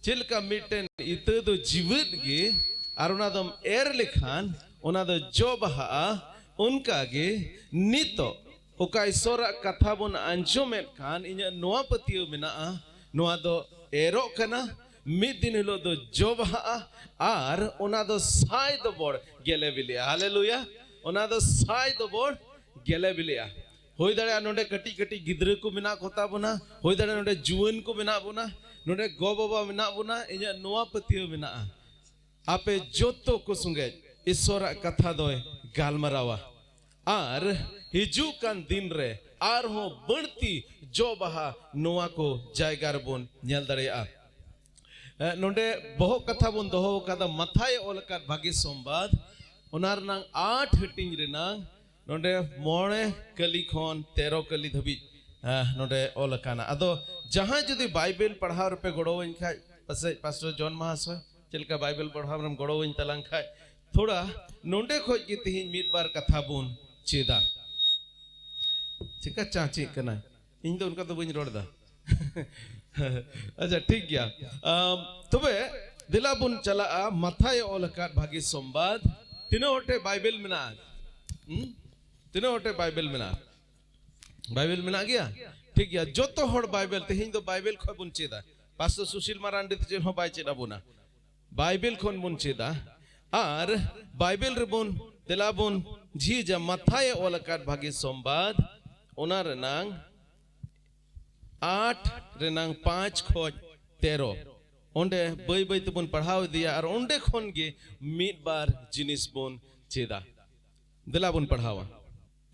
चिलका मिटेन इते दो जीवित गे अरुणा दम एर लेखान उना दो जो बहा उनका गे नितो उका इसोरा कथा बुन अंजुमेट खान इन्या नोआ पतियो मिना नोआ दो एरो कना मिद दिन हिलो दो जो बहा आर उना दो साय दो बोर्ड गेले बिलिया हालेलुया उना दो साय दो बोर्ड गेले बिलिया होई दाड़े नोडे कटी कटी गिद्रे को मिना कोता बुना होई दाड़े नोडे जुवन को मिना बुना नोडे गो बाबा मिना बुना इन्या नोआ पतियो मिना आपे जोतो को सुंगे इसोरा कथा दोय गालमरावा आर हिजू कान दिन रे आर हो बढ़ती जो बहा नोआ को जायगार बुन नेल दाड़ेया नोडे बहु कथा बुन दोहो कदा मथाय ओलकात भागी सोमबाद उनार नांग 8 हटिंग रे नांग नोडे मोड़े कली खोन 13 कली धबी नोडे ओलकाना अदो जहां जदी बाइबल पढ़ाव रुपे गड़ोवन खाय पसे पास्टर जॉन महाशय चलका बाइबल पढ़ाव रम गड़ोवन तलांग खाय थोड़ा नोडे खोज की तिहिन मिद बार कथा बुन चेदा चिका चाची कना इन तो उनका तो बइन रोड़दा अच्छा ठीक गया तबे दिला बुन चला मथाय ओलकात भागी सोमबाद तीनों होटे बाइबल मिना तीनों होटे बाइबल मिना गया ठीक गया जो तो होड़ बाइबल तेहिं तो बाइबल खो बुन चेदा पास्टर सुशील मारांडी ते हो बाय चेदा बुना बाइबल खोन बुन चेदा आर बाइबल रे बुन दिला बुन झीजा मथाय ओलकात भागी सोमबाद ओना रेनांग 8 रेनांग 5 खोज 13 ओंडे बई बई तबुन पढ़ाव दिया और ओंडे खोन गे मिद बार जिनिस बुन चेदा दिला बुन पढ़ावा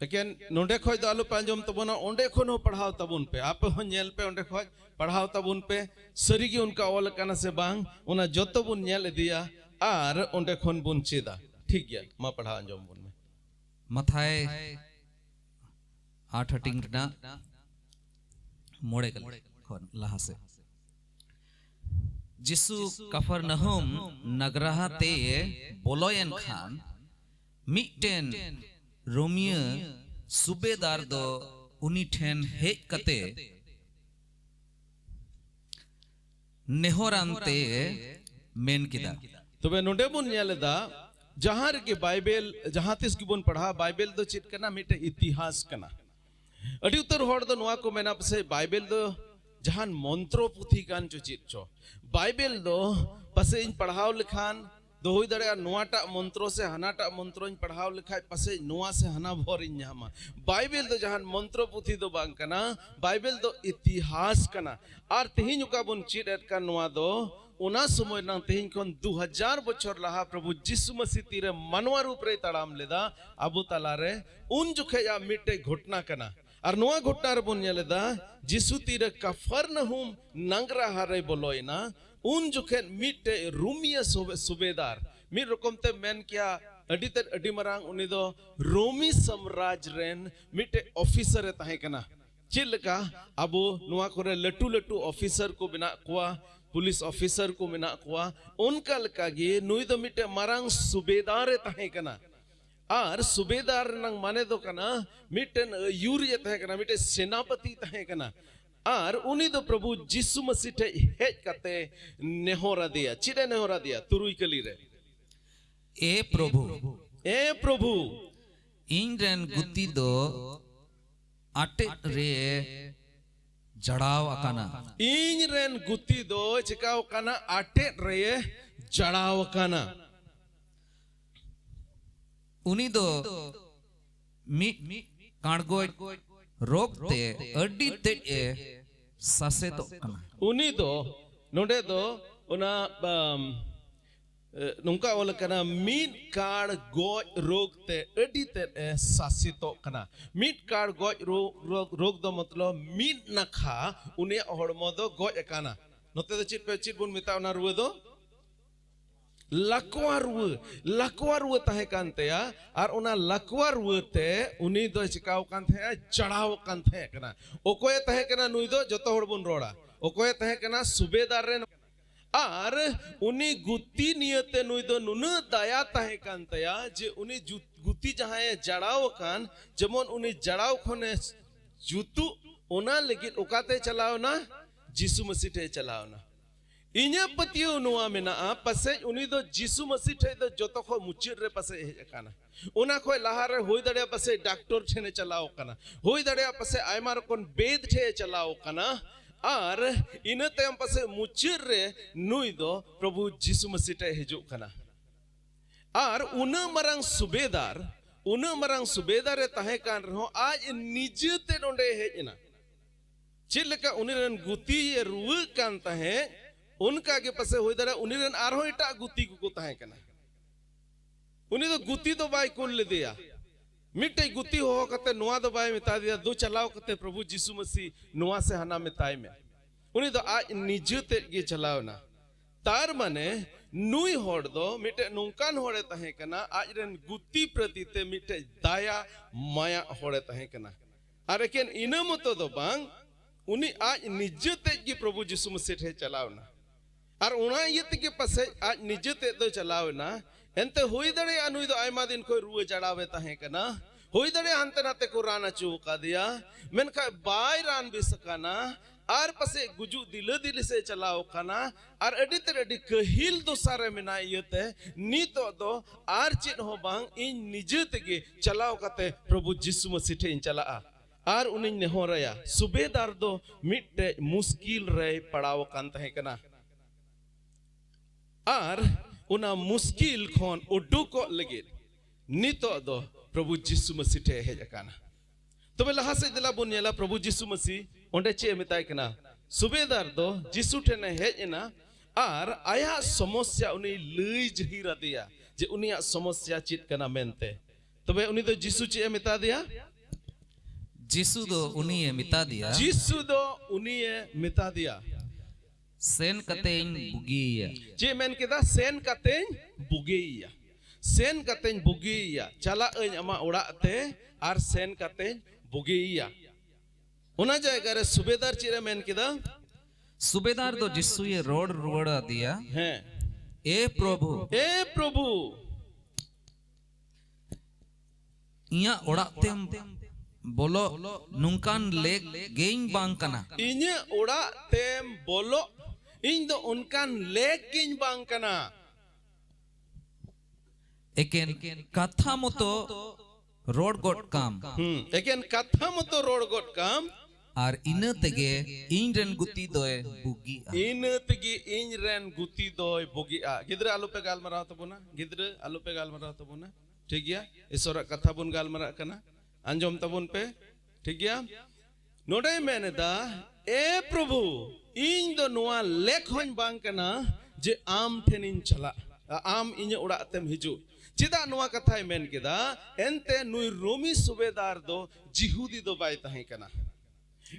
लेकिन नोंडे खोज दो आलू पांजम तबुना ओंडे खोन हो पढ़ाव तबुन पे आप हो नेल पे ओंडे खोज पढ़ाव तबुन पे सरीगी उनका ओल काना से बांग उना जोतो बुन नेल दिया आर ओंडे खोन बुन चेदा ठीक गया मा पढ़ा अंजम बुन में मथाय 8 हटिंग ना मोड़े कल खोन लहा से जिसु कफरनहुम नगरहा ते बोलोयन खान मिटेन रोमियो सुबेदार दो उनी ठेन हेज कते नेहोरानते मेन किदा तबे नोडे बुन नेलदा जहां के बाइबल जहां तिस की बुन पढ़ा बाइबल दो चित कना मिटे इतिहास कना अड़ी उतर होड़ दो नुआ को मेना पसे बाइबल दो जहां मंत्रो पुथी कान चो चित चो बाइबल दो पसे इन पढ़ाव लिखान दो हुई दड़ेया नुआटा मंत्रो से हनाटा मंत्रो इन पढ़ाव लिखाय पसे नुआ से हना भोर इन न्यामा बाइबल दो जहां मंत्रो पुथी दो बांग कना बाइबल दो इतिहास कना आर तेहिं का बुन चित एट का नुआ दो उना समय ना तेहिं कोन 2000 बछर लहा प्रभु जिसु मसीह तीरे मनवा रूप रे तड़ाम लेदा अबु तला रे उन जुखे या मिटे घटना कना और नुआ घटना रे बुन नेलेदा जिसु तीरे कफरनहुम नंगरा हारे बोलोइना उन जुखे मिटे रोमिया सुबेदार मिट रकम ते मेन किया अडी मरांग उनी दो रोमी साम्राज्य रेन मिटे ऑफिसर ए ताहे कना चिलका अबो नुआ करे लटू लटू ऑफिसर को बिना कुआ पुलिस ऑफिसर को मिना कुआ उनका लका गे नुई दो मिटे मरांग सुबेदार ए ताहे कना आर सुबेदार नंग माने दो कना मिटन यूरिया ताहे कना मिटे सेनापति ताहे कना आर उनी दो प्रभु जिसु मसीह ठे हेज कते नेहोरा दिया चिरे नेहोरा दिया तुरुई कली रे ए प्रभु इन रेन गुती दो आटे रे जड़ाव अकाना इन रेन गुती दो चिकाव काना आटे रे जड़ाव काना उनी दो मी कांडगो रोग ते अड्डी ते ससे तो कना उनी दो नोडे दो उना नुंका ओल कना मीट कार्ड गोज रोग ते अड्डी ते सासितो कना मीट कार्ड गोज रोग दो मतलब मीट नखा उनी हड़मो दो गोज काना नोते दो चित बुन मिता उना रुवे दो लकवा रुवे ताहे कानतेया और उना लकवा रुवे ते उनी दो चिकाव कानते चढ़ाव कानते कना ओकोय ताहे कना नुई दो जतो हड़ बुन रोड़ा ओकोय ताहे कना सुबेदार रे आर उनी गुती नियते नुई दो नुन दया ताहे कानतेया जे उनी गुती जहां जड़ाव कान जेमन उनी जड़ाव खने जुतु ओना लेकिन ओकाते चलाओ ना जिसु मसीह ठे चलाओ ना इन्या पतियो नुआ मेना पसे उनी दो जिसु मसीह ठे दो जोतो खो मुचिर रे पसे हे काना उना खोय लहार रे होई दड़े पसे डॉक्टर ठेने चलाओ काना होई दड़े पसे आयमा रकोन बेद ठे चलाओ काना आर इन तयम पसे मुचिर रे नुई दो प्रभु जिसु मसीह ठे हिजु काना आर उन मरंग सुबेदार रे तहे कान रहो आज निजे ते नोंडे हेजना चिलका उनिरन गुती रुव कान तहे उनका के पसे होई दड़ा उनिरन आरो एटा गुती को तहे कना उनी तो गुती तो बाय कुल ले दिया मिटे गुती हो कते नुआ दो बाय मिता दिया दो चलाओ कते प्रभु यीशु मसीह नुआ से हना मिताय में उनी तो आज निजे ते गे चलाओ ना तार माने नुई होड़ दो मिटे नुकान होड़े तहे कना आज रन गुती प्रति ते मिटे दाया माया होड़े तहे कना अरे केन इना मतो दो बांग उनी आज निजे ते गे प्रभु यीशु मसीह ठे चलाओ ना और उना ये के पसे आज निजे ते दो चलाओ ना एंते होई दड़े अनुई दो आयमा दिन कोई रुए चढ़ावे तहे कना होई दड़े हंते नाते को राना चुका दिया मेनका बाय रान भी सकाना आर पसे गुजु दिले दिले से चलाओ खाना आर अडी ते अडी कहिल दो सारे मिना येते नीतो दो आर चिन हो बांग इन निजे तेगे चलाओ कते प्रभु यीशु मसीह ठे इन चला आर उनी ने हो रया सुबेदार दो मिटे मुश्किल रे पड़ाव कान तहे कना आर उना मुश्किल खोन उडुको लगे नितो दो प्रभु यीशु मसीह ठे हेज काना तबे लहा से दिला बुन नेला प्रभु यीशु मसीह ओंडे चे मिताय कना सुबेदार दो यीशु ठेने हेजना आर आया समस्या उनी लई जहिरा दिया जे उनिया समस्या चित कना मेनते तबे उनी दो यीशु चे मिता दिया यीशु दो उनिए मिता दिया यीशु दो उनिए मिता दिया सेन कतेन बुगिया चे मेन केदा सेन कतेन बुगिया चला अñ अमा ओड़ा ते आर सेन कतेन बुगिया उना जायगा रे सुबेदार चिरे मेन केदा सुबेदार दो यीशु ये रोड रुवड़ा दिया है ए प्रभु इया ओड़ा तेम बोलो नुकान लेक गेइंग बांग कना इन्या ओड़ा तेम बोलो इन दो उनकान लेक गिंग बांग कना एकेन कथा मतो रोड गोट काम एकेन कथा मतो रोड गोट काम आर इन तेगे इन रेन गुती दोय बुगी इन तेगे इन रेन गुती दोय बुगी गिद्रे आलू पे गालमराव तबोना ठीक गया ईश्वर कथा बुन गालमरा कना अंजम तबुन पे ठीक गया नोडे मेने दा ए प्रभु इन दो नुआ लेख होन बांग कना जे आम ठेनिन चला आम इने उड़ा तेम हिजु चिदा नुआ कथा मेन केदा एंते नुई रोमी सुबेदार दो जिहुदी दो बाय तहे कना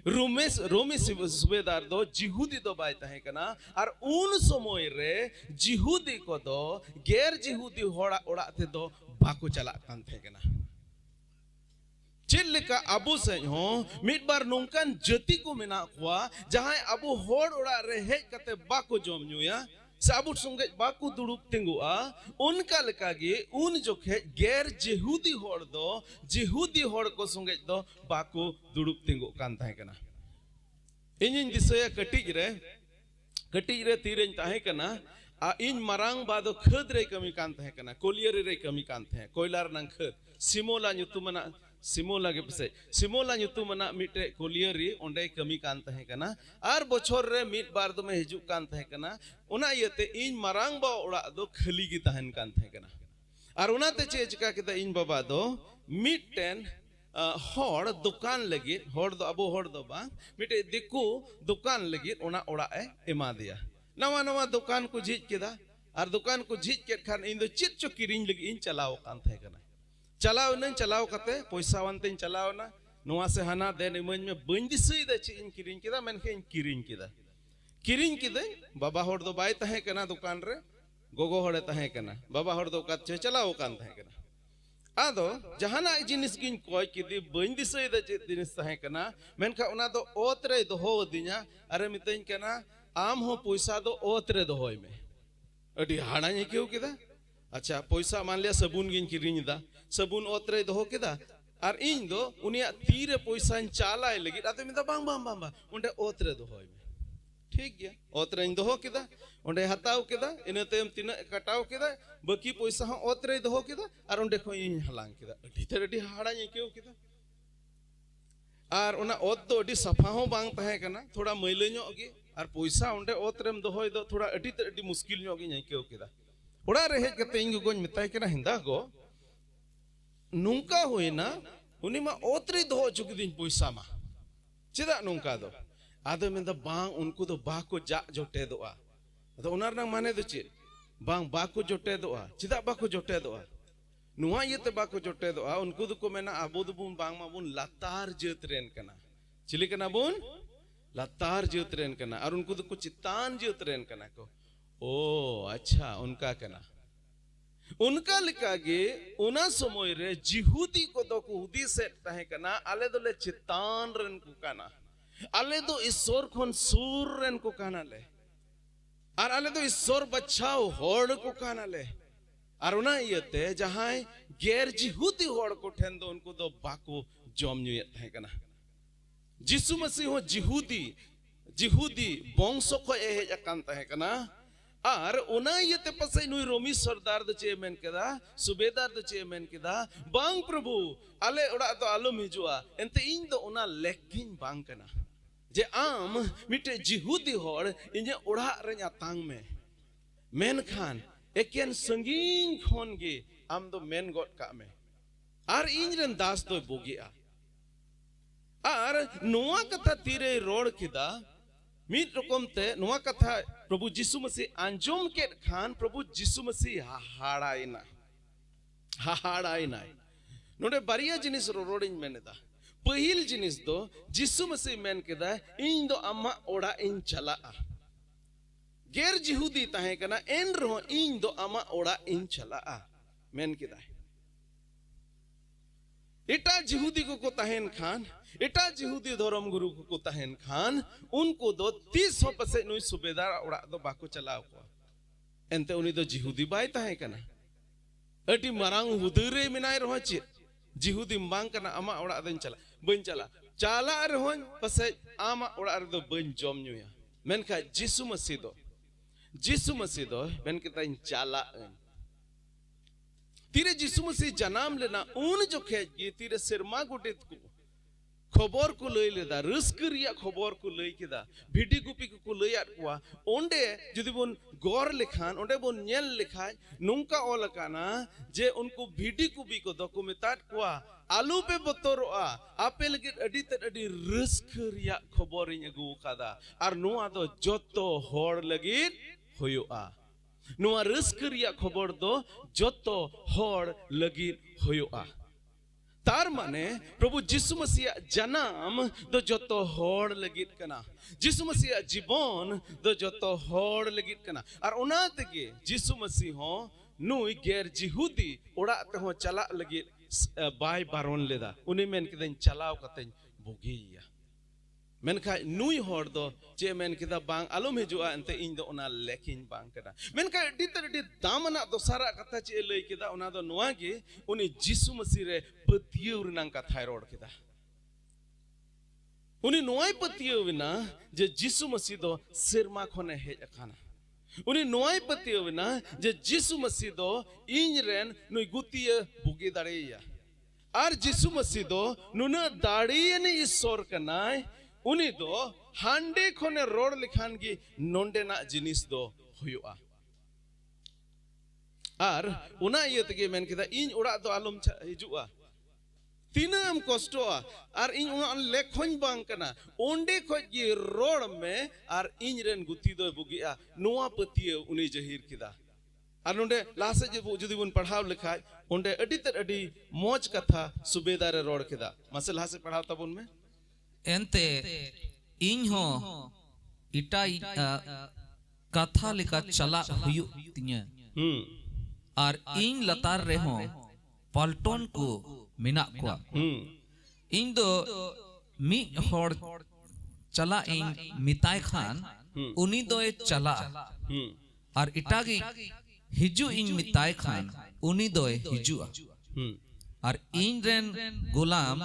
रोमी सुबेदार दो जिहुदी दो बाय तहे कना और उन समय रे जिहुदी को दो गैर जिहुदी होड़ा उड़ा ते दो बाको चला कान थे कना चिल्लिका अबू से हो मिट बार नुकान जति को मिना हुआ जहां अबू होड़ उड़ा रे हे कते बाको जोम नुया साबु संगे बाको दुड़ुप तिंगुआ उनका लकागे उन जोखे गैर जिहुदी होड़ दो जिहुदी होड़ को संगे दो बाको दुड़ुप तिंगु कान ताहे कना इनिन दिसया कटिज रे तीरेन ताहे कना आ इन मरांग बादो खद रे कमी कान ताहे कना कोलियर रे कमी कान ताहे कोयलार नंग खद सिमोला नुतुमना सिमोला के पसे सिमोला नुतुमना मिटे कोलियरी ओंडे कमी कान तहे कना आर बोछोर रे मिट बार दो में हिजु कान तहे कना उना इयते इन मरांग बा ओड़ा दो खली गी तहन कान तहे कना आर उनाते चे चिका केदा इन बाबा दो मिटेन होड़ दुकान लगी होड़ दो अबो होड़ दो बा मिटे दिकु दुकान लगी उना ओड़ा ए एमा दिया नवा दुकान को झिज केदा आर दुकान को झिज के खान इन दो चित चो किरिंग लगी इन चलाओ कान तहे कना चलाओ कते पैसा वनते चलाओ ना नुआ से हना देन इमन में बंद दिसई द ची इन किरिंग केदा मेनखे इन किरिंग केदा बाबा होड़ दो बाय तहे कना दुकान रे गोगो होड़े तहे कना बाबा होड़ दो का चलाओ कान तहे कना आदो जहाना जिनिस गिन कोय किदि बंद दिसई द ची जिनिस तहे कना मेनखा उना दो ओत रे दोहो दिना अरे मितइन कना आम हो पैसा दो ओत रे दोहोय में अडी हाड़ा ने क्यों केदा अच्छा पैसा मान लिया सबून गिन किरिंग दा सबून ओतरे दोहो केदा और इन दो उनिया तीरे पैसा चालाय लगी आते मिदा बांग उंडे ओतरे दोहोय में ठीक गया ओत रे दोहो केदा ओंडे हताव केदा इना तयम तिना कटाव केदा बाकी पैसा हो ओत रे दोहो केदा और ओंडे खो इन हलांग केदा अडी हाड़ा केव केदा और ओना ओत दो अडी सफा हो बांग तहे कना थोड़ा मैला ᱧᱚᱜ गे और पैसा ओंडे ओत रेम दोहोय दो थोड़ा अडी मुश्किल ᱧᱚᱜ गे केव केदा ओड़ा रे हेज कते इन गोगोñ मेताय केना हिंदा गो नुंका होइना उनी मा ओत रे दोहो चुकदिन पैसा मा चेदा नुंका दो आदो में द बांग उनको दो बाको जा जोटे दोआ अदो उनार नंग माने दो चेद बांग बाको जोटे दोआ चेदा बाको जोटे दोआ नुआ येते बाको जोटे दोआ उनको दो को मेना आबो दो बुन बांग मा बुन लातार जेत रेन कना चिली कना बुन लातार जेत रेन कना और उनको दो को चितान जेत रेन कना को ओ अच्छा उनका कना उनका लिकागे उना समय रे जिहुदी को दो को हुदी सेट तहे कना आले दोले चितान रेन को कना आले दो ईश्वर खन सूर रेन को काना ले और आले दो ईश्वर बचाओ होड़ को काना ले और उना इयते जहां गैर जिहुदी होड़ को ठेन दो उनको दो बाको जॉम न्यूयत है कना जिसु मसीह हो जिहुदी वंशो को एहे अकांत है कना और उना इयते पसे नुई रोमी सरदार दो चे मेन केदा सुबेदार दो चे मेन केदा बांग प्रभु आले उड़ा तो आलम हिजुआ एंते इन दो उना लेकिन बांग कना जे आम मिटे जिहुदी होड़ इने उड़ा रे तांग में मेन खान एकेन संगीन खोन गे आम दो मेन गोट का में और इन रन दास दो बोगिया और नोआ कथा तीरे रोड किदा मिट रकम ते नोआ कथा प्रभु जिसु मसीह अंजुम के खान प्रभु जिसु मसीह हाहाड़ाइना नोडे बारिया जिनिस रोडिंग मेनेदा पहिल जिनिस दो जिसु मसीह मेन केदा इन दो अम्मा ओड़ा इन चला गैर जिहुदी तहे कना एन रहो इन दो अम्मा ओड़ा इन चला मेन केदा इटा जिहुदी को तहेन खान इटा जिहुदी धर्म गुरु को तहेन खान उनको दो 30% नुई सुबेदार ओड़ा दो बाको चलाओ को एनते उनी दो जिहुदी बाय तहे कना अटी मरांग हुदरे मिनाय रहो चे जिहुदी बांग कना अमा ओड़ा दिन चला बन चला रहोन पसे आमा ओड़ा रे दो बन जॉम न्यूया मेनखा जिसु मसीह दो मेन के ताइन चला तीरे जिसु मसीह जनाम लेना उन जो खेज गे तीरे सिरमा गुटित को खबर को लई लेदा रस्करिया खबर को लई केदा भिडी गुपी को लई आत कुआ ओंडे जदि बोन गौर लिखान ओंडे बोन नेल लिखाय नुंका ओल काना जे उनको भिडी गुपी को दो को मेतात कुआ आलू पे बतोरोआ आपे लगे अडी ते अडी रस्करिया खबर इन अगु कादा और नुआ दो जोतो होड़ लगी होयोआ नुआ रस्करिया खबर दो जोतो होड़ लगी होयोआ तार माने प्रभु जिसु मसीह जनाम दो जोतो होड़ लगित कना जिसु मसीह जीवन दो जोतो होड़ लगित कना और उना तगे जिसु मसीह हो नुई गैर जिहुदी ओड़ा ते हो चला लगित बाय बारोन लेदा उनी मेन के दिन चलाव कते बोगिया मेनखा नुई होड़ दो चे मेन केदा बांग आलम हिजुआ एंते इन दो उना लेकिन बांग कदा मेनखा डी दामना दो सारा कथा चे लई केदा उना दो नोआ गे उनी जिसु मसीह रे पतियु रनंग कथा रोड केदा उनी नोआई पतियु विना जे जिसु मसीह दो सिरमा खने हेज अखाना उनी नोआई पतियु विना जे जिसु मसीह दो इन रेन नुई गुतिय बुगी दाड़ेया और जिसु मसीह दो नुना दाड़ियन ईश्वर कनाय उनी दो हांडे खोने रोड लिखान की नोंडे ना जिनिस दो हुआ और उना ये तके मेन केदा इन उड़ा दो आलम हिजुआ तीनम कष्टोआ और इन उना लेखोन बांग कना ओंडे खोज ये रोड में और इन रेन गुती दो बुगिया नोआ पतिये उनी जहीर केदा और नोंडे लासे जुदी बुन पढ़ाव लिखा ओंडे अडी मौज कथा सुबेदार रोड केदा मसे लासे पढ़ाव तबुन में एंते इन हो इटा कथा लिखा चला हुयु तिया और इन लतार रे हो पलटन को मिना को इन दो मी होड़ चला इन मिताय खान उनी दो चला और इटागी हिजु इन मिताय खान उनी दो हिजुआ और इन रेन गुलाम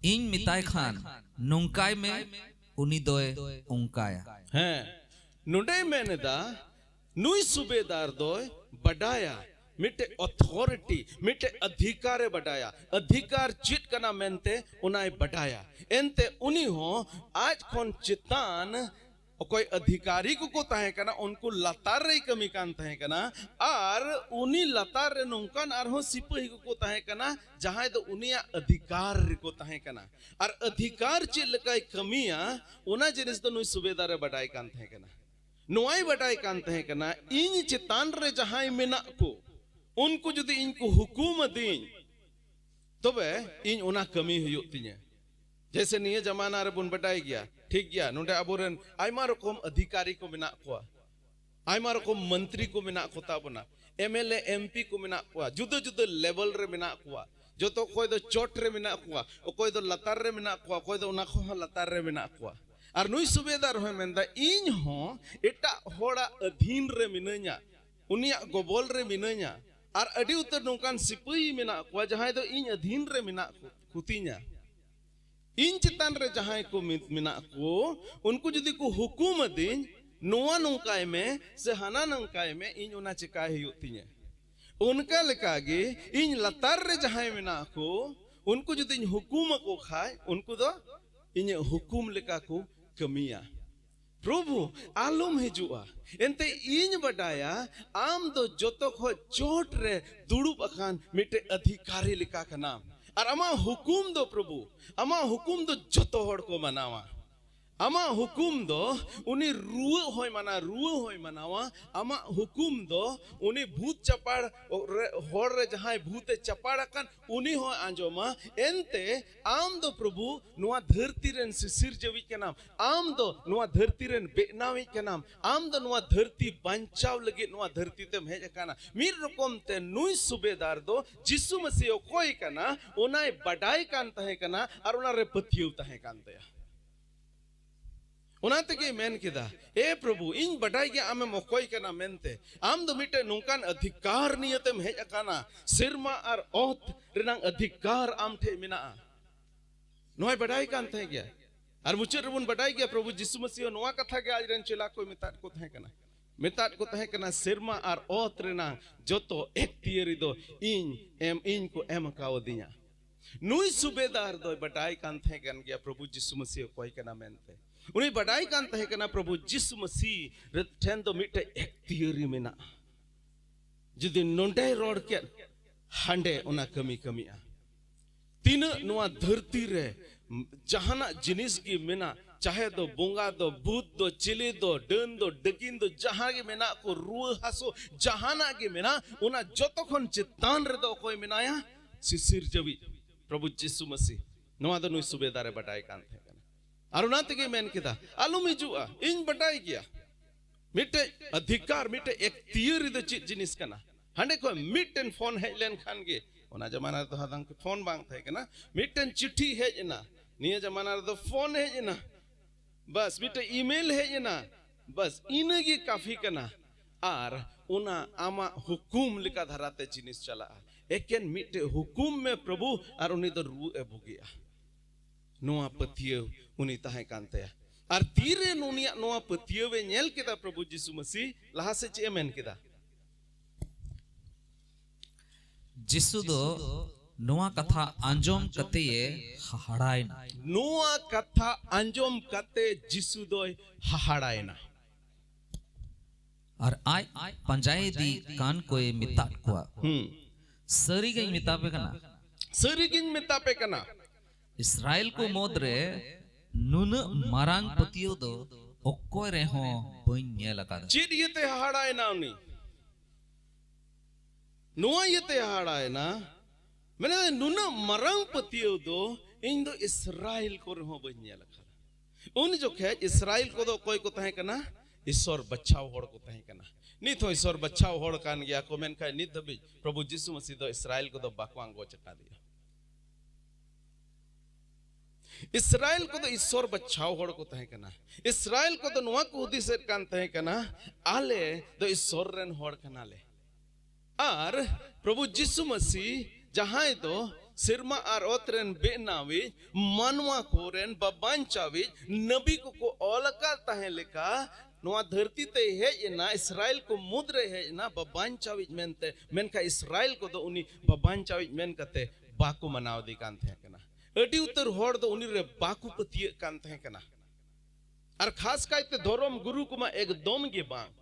इन मिताय खान नुंकाय में उनी दोय उंकाया हैं नुडे मेनेदा नुई सुबेदार दोय बडाया मिटे अथॉरिटी मिटे अधिकारे बडाया अधिकार चित कना मेनते उनाय बडाया एनते उनी हो आज खोन चितान कोई अधिकारी को तहे कना उनको लतार रे कमी कान तहे कना और उनी लतार रे नोंकान आरो सिपाही को तहे कना जहां दो उनिया अधिकार को तहे कना और अधिकार चे लकाय कमिया उना जिनिस दो नुई सुबेदार रे बडाई कान तहे कना नुआई बडाई कान तहे कना इन चितान रे जहां मेना को उनको जुदी इनको हुकुम दीन तबे इन उना कमी हुयुग तिnya जैसे निये जमाना रे बुन बडाई गया ठीक गया नोंडे आबोरेन आयमा रकम अधिकारी को मेना कोआ आयमा रकम मंत्री को मेना को ताबना एमएलए एमपी को मेना कोआ जुदो जुदो लेवल रे मेना कोआ जो तो कोई दो चोट रे मेना कोआ कोई दो लतार रे मेना कोआ कोई दो उना को लतार रे मेना कोआ और नुई सुबेदार हो मेंदा इन हो एटा होड़ा अधीन रे मिनanya उनिया गोबोल रे मिनanya और अडी उतर नोंकान सिपाही मेना कोआ जहां दो इन अधीन रे मेना कुतिnya इन चितान रे जहां को मिना को उनको जदि को हुकुम दिन नोआ नंकाय में से हना नंकाय में इन उना चिकाय हुतिnya उनका लेकागे इन लतार रे जहां मिना को उनको जदि हुकुम को खाय उनको दो इन हुकुम लेका को कमिया प्रभु आलम हिजुआ एनते इन बडाया आम दो जोतो खो चोट रे दुड़ुब अखान मिटे अधिकारी लेका का नाम और अमा हुकुम दो प्रभु अमा हुकुम दो जोतो होड़ को मनावा अमा हुकुम दो उन्हें रुए होय मनावा अमा हुकुम दो उन्हें भूत चपाड़ होड़ रे जहां भूते चपाड़ कन उन्हीं हो आंजोमा एनते आम दो प्रभु नुआ धरती रेन सिसिर जवी के नाम आम दो नुआ धरती रेन बेनावी के नाम आम दो नुआ धरती बंचाव लगे नुआ धरती ते हेज काना मीर रकम ते नुई सुबेदार दो जिसु मसीह कोई कना उनाय बडाई कान तहे कना और उना रे पथियु तहे कान तया उनाते के मेन किदा ए प्रभु इन बडाई के आमे मकोई कना मेनते आम दो मिटे नोंकान अधिकार नियतेम हेज अकाना सिरमा और ओत रेनांग अधिकार आम ठे मिना नोय बडाई कान थे गया और मुचे रबुन बडाई गया प्रभु यीशु मसीह नोआ कथा के आज रेन चेला को मितात को थे कना सिरमा और ओत रेनांग जोतो एक तियरी दो इन को एम काव दिया नुई सुबेदार दो बडाई कान थे गया प्रभु यीशु मसीह कोई कना मेनते उन्हें बडाई कान तहे कना प्रभु यीशु मसीह ठेन दो मिटे एक थियरी मेना जुदी नोंडे रोड के हांडे उना कमी कमिया तीन नुआ धरती रे जहाना जिनिस की मेना चाहे दो बोंगा दो भूत दो चिली दो डन दो डकिन दो जहां के मेना को रुआ हासो जहाना के मेना उना जोतो खन चितान रे दो कोई मेनाया सिसिर जवी प्रभु यीशु मसीह नुआ दो नुई सुबेदारे बडाई कान थे और उनाते के मेन किदा आलुम हिजुआ इन बडाई गया मिटे अधिकार मिटे एक थियरी दो चित जिनिस कना हांडे को मिटन फोन हेज लेन खान गे ओना जमाना तो हादंग फोन बांग थाय कना मिटन चिट्ठी हेज ना निया जमाना तो फोन हेज ना बस मिटे ईमेल हेज ना बस इनगी काफी कना आर उना आमा हुकुम लिका धराते जिनिस चला एकेन मिटे हुकुम में प्रभु और उनी तो रू ए भुगिया नोआ पथियव उनी तहे कांतया और तीरे नुनिया नोआ पथियवे नेल केदा प्रभु यीशु मसीह लहा से चे मेन केदा जिसु दो नोआ कथा आंजोम कते ये हहाड़ायना नोआ कथा आंजोम कते जिसु दो हहाड़ायना और आय पंजाए दी कान कोए मितात कोआ सरी गई मितापे कना इसराइल को मोदरे नुन मारांग पतियो दो ओक्को रे हो बइन नेल अकादा चिद येते हहाड़ाय ना उनी नोआ येते हहाड़ाय ना मैंने नुन मारांग पतियो दो इन दो इसराइल को रे हो बइन नेल अकादा उन जो खे इसराइल को दो कोई को तहे कना ईश्वर बचाव होड़ को तहे कना नित हो ईश्वर बचाव होड़ कान गया को मेन खाय नित दबी प्रभु यीशु मसीह दो इसराइल को दो बाकवांग गो चटा दिया इसराइल को तो ईश्वर बचाव होड़ को तहे कना इसराइल को तो नोआ को उदिस कान तहे कना आले दो ईश्वर रेन होड़ कना ले और प्रभु यीशु मसीह जहां तो सिरमा आर ओतरेन बेनावी मानवा कोरेन बबांचावी नबी को ओलका तहे लेका नोआ धरती ते हेजना इस्राएल को मुद्रे हेजना बबांचावी मेनते मेनका इस्राएल को दो उनी बबांचावी मेन कते बाकु मनाव दी कान थे कना अडी उतर होड़ दो उनी रे बाकु पतिय कान थे कना और खास कायते धर्म गुरु कुमा एकदम गे बांग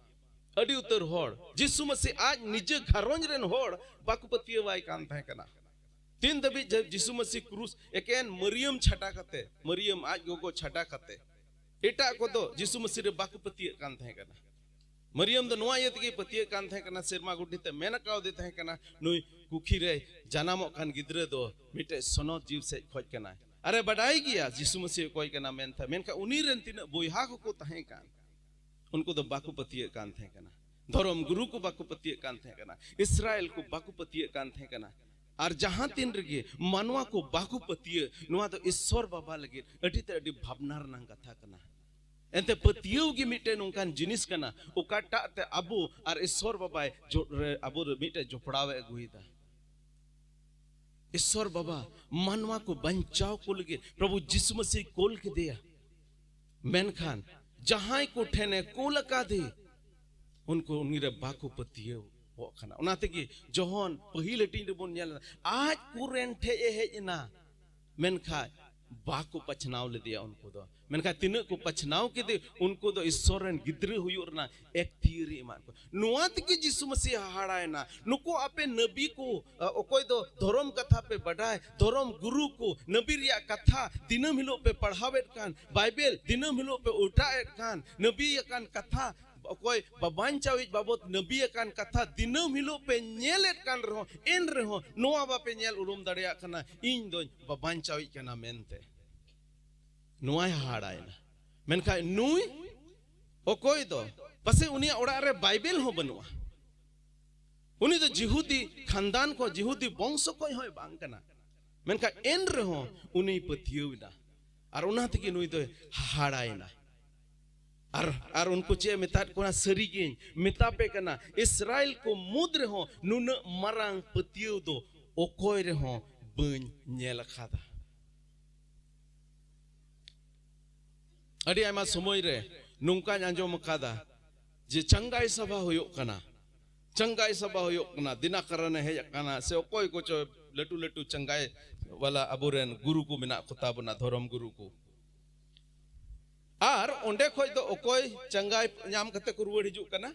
अडी उतर होड़ जिसु मसीह आज निजे घरोंज रेन होड़ बाकु पतिय वाई कान थे कना तीन दबी जब जिसु मसीह क्रूस एकेन मरियम छटा कते मरियम आज गोगो छटा कते एटा को दो जिसु मसीह रे बाकु पतिय कान थे कना मरियम दो नोआ यत के पतिय कान थे कना सिरमा गुडी ते मेना काव दे थे कना नुई कुखी रे जनामो कान गिद्रे दो मिटे सोनो जीव से खोज कना अरे बडाई गया जिसु मसीह कोई कना मेन था मेन का उनी रेन तीन बोयहा को तहे कान उनको तो बाकु पतिय कान थे कना धर्म गुरु को बाकु पतिय कान थे कना इस्राएल को बाकु पतिय कान थे कना और जहां तीन रगे मानवा को बाकु पतिय नोआ तो ईश्वर बाबा लगे अडी ते अडी भावनार नंग कथा कना एंते पतियो की मिटे नोंकान जिनिस कना ओकाटा ते अबु और ईश्वर बाबा जो अबु मिटे जोपड़ावे अगुईदा ईश्वर बाबा मानवा को बंचाव को लगे प्रभु जिसु मसीह कोल के दिया मेनखान जहां को ठेने कोल का दे उनको उनीरे बाकु पतियो वो खाना उनाते की जोहन पहिले टीन रे बोन नेल आज कुरेन ठे हेजना मेनखा बाकु पछनाव ले दिया उनको दो मेनखा तिन को पछनाव के दे उनको दो ईश्वरन गिद्रे हुयुरना एक थीरी मान को नुआत की जिसु मसीह हाड़ायना नुको आपे नबी को ओकोय दो धर्म कथा पे बढ़ाए धर्म गुरु को नबी रिया कथा दिनम हिलो पे पढ़ावेत कान बाइबल दिनम हिलो पे उठाएत कान नबी कान कथा कोई बबांचाविज बाबत नबी कान कथा दिनम हिलो पे नेलेत कान रहो इन रहो नोआ बापे नेल उरुम दड़िया कना इन दो बबांचाविज कना मेनते नोआ हाड़ायना मेनखा नुई ओकोय दो पसे उनिया ओड़ा रे बाइबल हो बनुआ उनी तो जिहुदी खानदान को जिहुदी वंश को होय बांग कना मेनखा इन रहो उनी पतियोना और उना तकी नुई तो हाड़ायना और उनको चे मितात कोना सरीगिन मितापे कना इस्राएल को मुद्र हो नुन मरांग पतियो दो ओकोय रे हो बन नेल खादा अडी आमा समय रे नुंका आंजोम कादा जे चंगाई सभा होयो कना दिनाकरन हे कना से ओकोय को चो लटू लटू चंगाई वाला अबुरेन गुरु को मिना खुता बना धर्म गुरु को और ओंडे खोज दो ओकोय चंगाई नाम कते को रुवड़ हिजु कना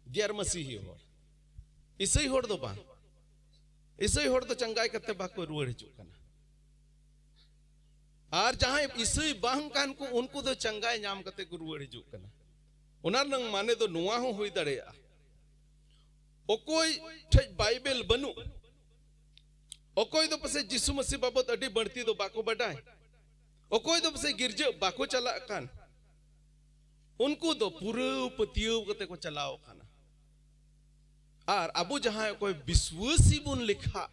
गेर मसीही होड़ इसई होड़ दो बा इसई होड़ तो चंगाई कते बाको रुवड़ हिजु कना और जहां इसई बांग कान को उनको तो चंगाई नाम कते को रुवड़ हिजु कना ओना नंग माने तो नुआ हो हुई दड़ेया ओकोय ठे बाइबल बनु ओकोय तो पसे जिसु मसीह बाबत अडी बढ़ती तो बाको बडाय ओकोय दो से गिरजे बाको चला कान उनको दो पूरे पतियो कते को चलाओ खाना और अबु जहां कोई विश्वासी बुन लिखा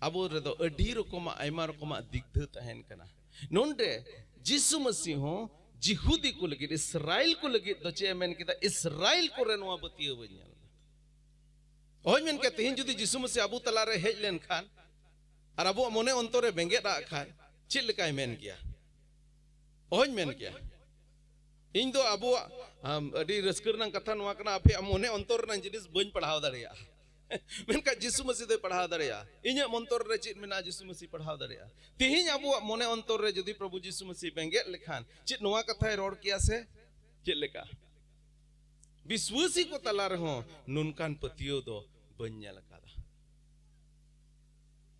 अबु रे दो अडी रकमा आयमा रकमा दिग्ध तहन कना नोंडे जिसु मसीह हो जिहुदी को लगे इस्राएल को लगे दो चे मेन किता इस्राएल को रेनवा पतियो बन्या ओय मेन के तिहिन जुदी जिसु मसीह अबु तला रे हेज लेन खान और अबु मने अंतरे बेंगेदा खान चिल्लकाय मेन किया ओहन मेन किया इन दो अबो अडी रस्कर नंग कथा नवा कना आपे मोने अंतर नंग जिनिस बन पढ़ाव दड़िया मेनका जिसु मसीह दे पढ़ाव दड़िया इने मंतर रे चित मेना जिसु मसीह पढ़ाव दड़िया तिहिन अबो मोने अंतर रे जदी प्रभु जिसु मसीह बेंगे लेखान चित नवा कथा रोड किया से चिल्लका विश्वासी को तला रहो नुनकान पतियो दो बन्या लकादा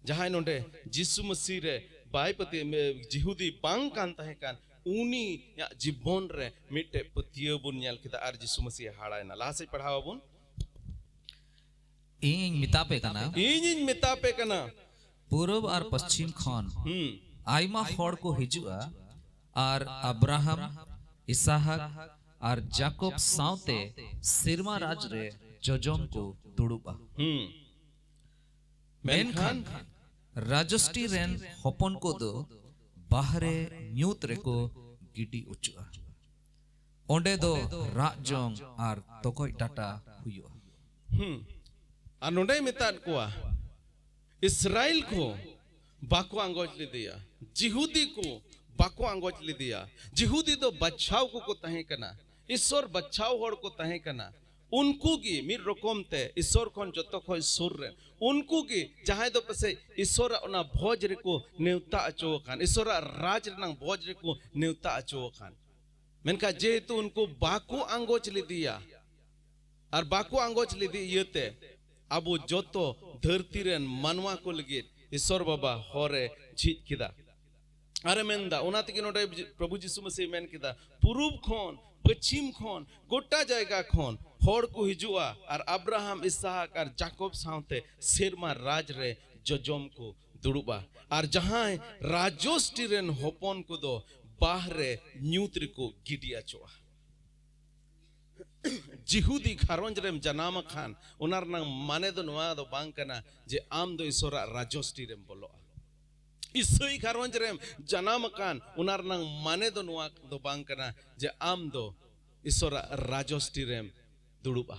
जहां नोंडे जिसु मसीह रे बायपति जिहुदी बांग कान तहे कान उनी या जीवन रे मिटे पतियो बुन नेल किता आर जिसु मसीह हाड़ायना लासे पढ़ावा बुन इन मितापे कना पूर्व और पश्चिम खन आयमा होड़ को हिजुआ और अब्राहम इसहाक और जाकोब साउते सिरमा राज रे जोजोम को दुड़ुबा मेनखान राजस्टी रेन होपन को दो बाहरे न्यूत रेको गिडी उचुआ ओंडे दो राजोंग और तोकोय टाटा हुयो आ नोंडे मिताद कोआ इसराइल को बाको आंगोज ले दिया, जिहुदी को बाको आंगोज ले दिया। जिहुदी तो बच्चाओं को तहे कना, ईश्वर बच्चाओं होड़ को तहे कना। उनको की मिर रकम ते ईश्वर खन जतो खय सुर रे उनको की जहां दो पसे ईश्वर ओना भोज रे को नेवता अचो खान, ईश्वर राज रनang भोज रे को नेवता अचो खान। मेनका जेहेतु उनको बाको आंगोज ले दिया और बाको आंगोज ले दी येते अबो जोतो धरती रेन मानवा को लगे ईश्वर बाबा होरे झीज किदा। अरे मेंदा उनाते की नोडे प्रभु यीशु मसीह मेन किदा पूर्व खोन पश्चिम खोन गोटा जायगा खोन होड़ को हिजुआ और अब्राहम इसहाक और जाकोब साउते सेरमा राज रे जजोम को दुड़ुबा और जहां राजोष्टी रेन होपन को दो बाहरे न्यूत्र को गिडिया चोआ। जिहुदी घारोंज रेम जनाम खान उनार नंग माने दो नुआ दो बांग कना जे आम दो ईश्वरा राजोष्टी रेम बोलो। इसई घारोंज रेम जनाम खान उनार नंग माने दो नुआ दो बांग कना जे आम दो ईश्वरा राजोष्टी रेम दुड़ुबा।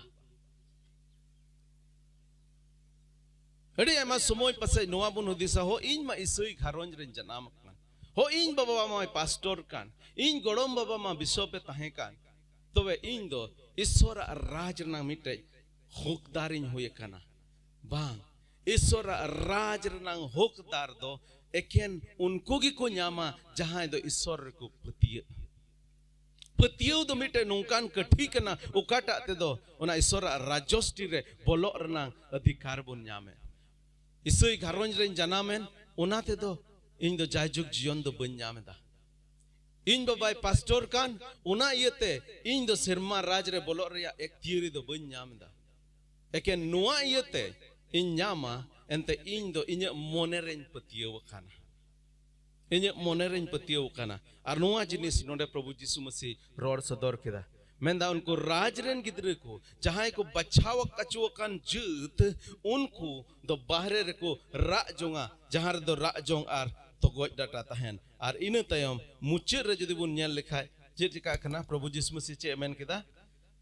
अरे एमा समय पसे नुआ बुन हुदिसा हो इन मा इसई घारोंज रेन जनाम खान हो इन बाबा मा पास्टर कान इन गड़म बाबा मा बिशपे ताहे कान तबे इन दो ईश्वर राज रना मिटे होकदारिन हुए कना बांग ईश्वर राज रना होकदार दो एकेन उनको की को न्यामा जहां दो ईश्वर को पतियो दो मिटे नुकान कठी कना उकाटा ते दो उना ईश्वर राजोष्टी रे बोलो रना अधिकार बुन न्यामे इसई घारोंज रेन जनामेन उना ते दो इन दो जायजुग जीवन दो बन न्यामेदा। इन बाबाई पास्टर कान उना इयते इन दो सिरमा राज रे बोलो रिया एक थियरी दो बन न्यामेदा। एके नुआ इयते इन न्यामा एंते इन दो इन मोने रेन पतियो वखाना इन मोने रेन पतियो वखाना और नुआ जिनिस नोडे प्रभु यीशु मसीह रोड सदर केदा मेंदा उनको राज रेन गिद्रे को जहां को बचाव कचुव कान जुत उनको दो बाहरे रे को रा जोंगा जहां रे दो रा जोंग आर तो गोज डाटा तहन और इन तयम मुचे रे जदि बुन नेल लिखा जे चिका कना प्रभु यीशु मसीह चे मेन केदा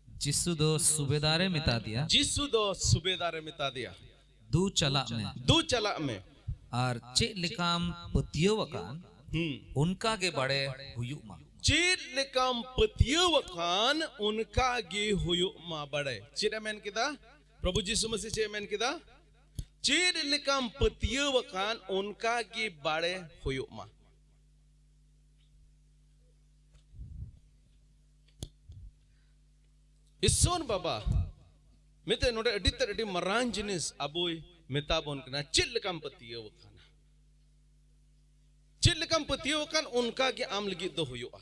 जिसु दो सुबेदारे मिटा दिया, जिसु दो सुबेदारे मिटा दिया दू चला में और चे लिकाम पतियो वकान उनका के बड़े हुयु मा चेत लेकाम पतियो वकान उनका गे हुयु मा बड़े चेरा मेन केदा प्रभु यीशु मसीह चे मेन केदा चेर लेकाम पतियो वकान उनका गे बड़े हुयु मा। ईश्वर बाबा मिते नोडे अडितर अडी मरान जिनिस अबोय मिताबोन कना चेत लेकाम पतियो वकान चेत लेकाम पतियो वकान उनका गे आम लगी दो हुयुआ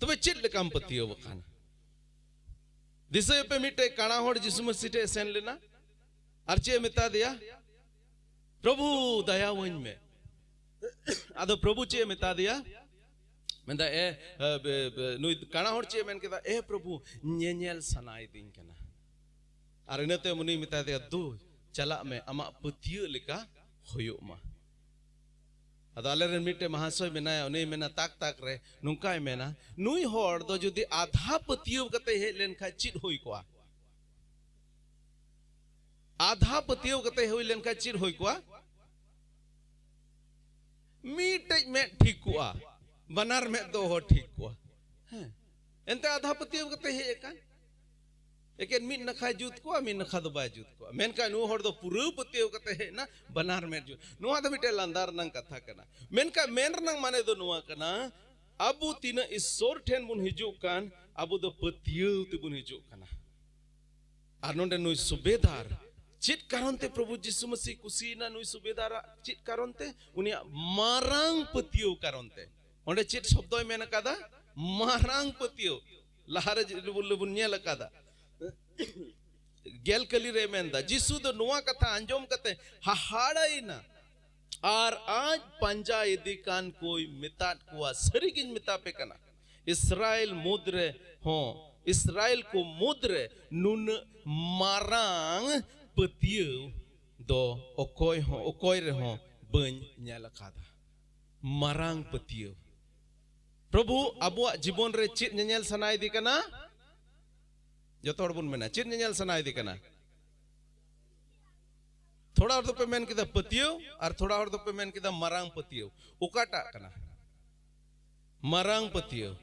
तबे चेत लेकाम पतियो वकान दिसे पे मिटे काना होड़ यीशु मसीह टे सेन लेना अर्चे मिता दिया प्रभु दया वन में आदो प्रभु चे मिता दिया मेंदा ए नुई काना होड़ चे मेन केदा ए प्रभु नेनेल सनाई दिन कना और इनते मुनि मिता दिया दो चला में अमा पतियो लेका होयो मा अदो आले रेन मिटे महाशय मेनाया उनी मेना ताक ताक रे नुंकाय मेना नुई होड़ दो जुदी आधा पतियो कते हे लेन खा चिट होई कोआ आधा पतियो कते होई लेन खा चिट होई कोआ मीटे में ठीक कोआ बनार में दो हो ठीक कोआ एंते आधा पतियो कते हे एका एकेन मिन नखा जुत को मिन नखा दो बाय जुत को मेनका नु होड़ दो पुरु पतियो कते है ना बनार में जुत नुआ दो मिटे लंदार नंग कथा कना मेनका मेन नंग माने दो नुआ कना अबु तीना ईश्वर ठेन बुन हिजु कान अबु दो पतियो ते बुन हिजु कना आर नोंडे नुई सुबेदार चित कारणते प्रभु यीशु मसीह कुसीना नुई सुबेदार चित कारणते उनिया मारांग पतियो कारणते ओंडे चित शब्दोय मेन कादा मारांग पतियो लहारे बुन नेल कादा गेल कली रे मेंदा जिसु दो नुआ कथा अंजोम कते हाहाड़ाइना और आज पंजा यदि कान कोई मितात कुआ सरीगिन मितापे कना इस्राएल मुद्रे हो इस्राएल को मुद्रे नुन मारांग पतियो दो ओकोय रे हो बन न्याल कादा मारांग पतियो प्रभु अबुआ जीवन रे चित न्याल सनाय दी कना जो तोड़ बुन मेना चिर न्याल सनाय दी कना थोड़ा और तो पे मेन किदा पतियो और थोड़ा और तो पे मेन किदा मरांग पतियो उकाटा कना मरांग पतियो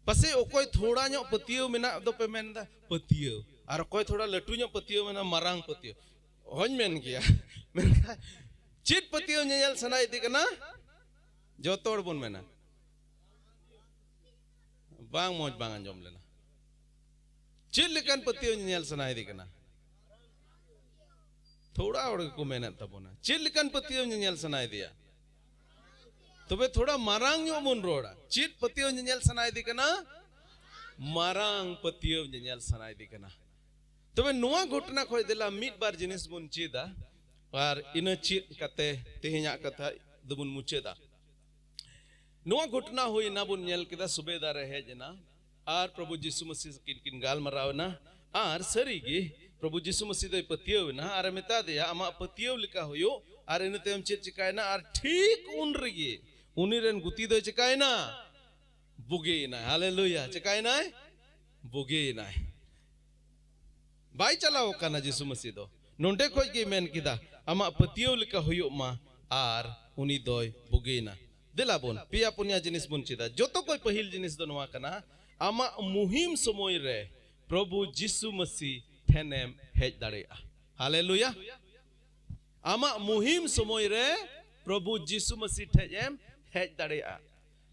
पसे ओकोय थोड़ा ᱧᱚᱜ पतियो मेना दो पे मेन दा पतियो और ओकोय थोड़ा लटू ᱧᱚᱜ पतियो मेना मरांग पतियो होñ मेन गया मेनखा चित पतियो ᱧᱮᱧᱮᱞ सना इदी कना जोतो हड़ बोन मेना बांग मौज बांग अंजम लेना चित लेकन पतियो ᱧᱮᱧᱮल सना इदी कना थोड़ा और को मेहनत तबोना चित लेकन पतियो ᱧᱮᱧᱮल सना इदिया तबे थोड़ा मारांग ᱧᱚᱜ बन रोड़ा चित पतियो ᱧᱮᱧᱮल सना इदी कना मारांग पतियो ᱧᱮᱧᱮल सना इदी कना तबे नुआ घटना खोय देला मिट बार जिनिस बन चेदा और इन चित कते तेहኛ कथा दबुन मुचेदा नुआ घटना हुई ना बुन ᱧᱮᱞ केदा सुबेदार हेजना और प्रभु यीशु मसीह किन गाल मरावना और सरीगे प्रभु यीशु मसीह दो पतियो ना और मेता दिया आमा पतियो लिका होयो और इन तेम चित चिकायना और ठीक उन रगे उनी रेन गुती दो चिकायना बुगेना हालेलुया चिकायना बुगेना बाई चलाओ काना यीशु मसीह दो नोंडे खोज गे मेन किदा आमा पतियो लिका होयो मा और उनी दोय बुगेना दिला बोन पिया पुनिया जिनिस बुन चिदा जोतो कोई पहिल जिनिस दो नवा कना आमा मुहिम समय रे प्रभु यीशु मसीह ठेनेम हेज दाड़ेया हालेलुया आमा मुहिम समय रे प्रभु यीशु मसीह ठेजेम हेज दाड़ेया